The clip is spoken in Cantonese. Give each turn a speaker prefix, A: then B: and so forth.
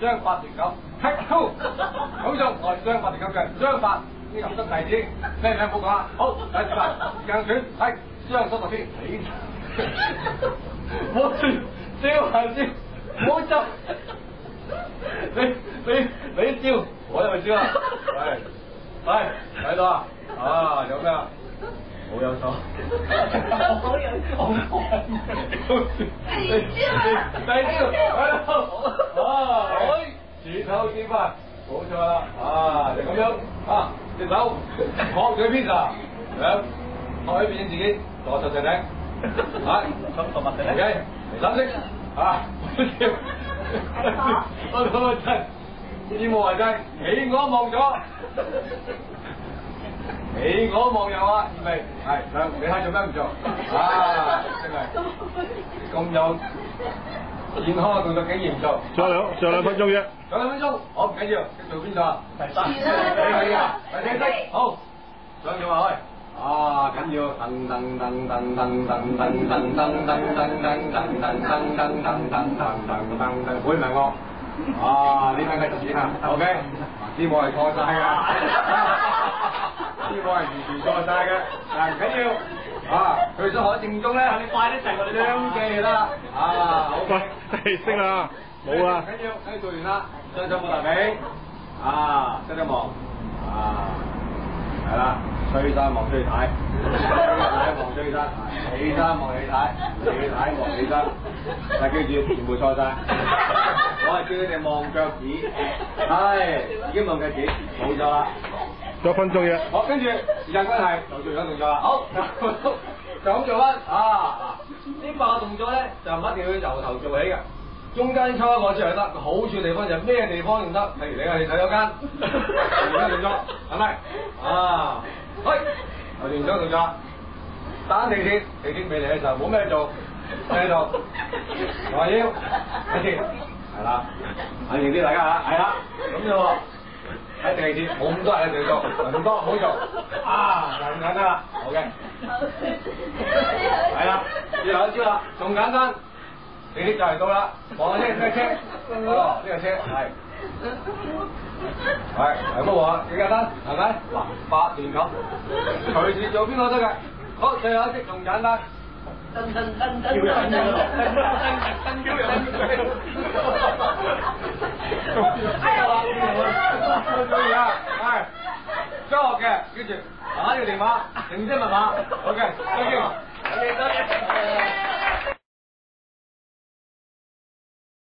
A: 張發條狗，剔高，好中我係張發條狗嘅張發，呢個得例子，咩名冇講啦。好，第一題時間選，係張叔讀先，我笑係笑，唔好執，你笑，我又笑啦，係睇到啊，有咩啊？好有手，好有手，第二招，前後轉翻，冇錯啦，就咁樣隻手托住邊啊，托起邊自己坐實定定，咁動物定定，嚟三式，我真，意無為真，你我望咗。你我望右啊，二味係你睇做咩唔做？真係咁有健康嘅動作竟然唔做，
B: 上兩分鐘啫，
A: 上2分鐘，好唔緊要，做邊個啊？第三，你係啊，第四式，好，上咗埋去，緊要，噔噔噔噔噔噔噔噔噔噔噔噔噔噔噔噔，會唔係我？呢兩個字啊 ，OK， 呢個係錯晒㗎，呢個係完全錯晒嘅，但唔緊要，佢想學正宗咧，你快啲成個雙記啦，
B: 喂，第四啦，冇啦，
A: 唔緊要，等你做完啦，雙手冇大髀，側一望，係啦，吹山望吹太，望吹山，起山望起太，起太望起山，但記住全部錯晒。我係叫你哋望腳趾，已經望腳趾，冇咗啦。
B: 仲有1分鐘啫。
A: 好，跟住時間關係就做咗動作啦。好，就咁做啦。呢8個動作咧就唔一定要由頭做起嘅，中間抽一個出嚟得。好處地方就係咩地方用得？譬如你係洗手間，做緊動作，係咪？我完咗動作，打地鐵未嚟嘅時候冇咩做，喺度抬腰，睇先。係啦，眼型啲大家嚇，係啦，咁啫喎，喺地鐵冇咁多人喺度做，唔多唔好做，就咁簡單啦，好嘅，係啦，最後一招啦，仲簡單，地鐵就嚟到啦，望下先咩車？呢個車係乜話？幾簡單係咪？嗱，8段咁，隨時做邊個得㗎？好，最後一招仲簡單。叫人，中學嘅，跟住打呢個電話，程式密碼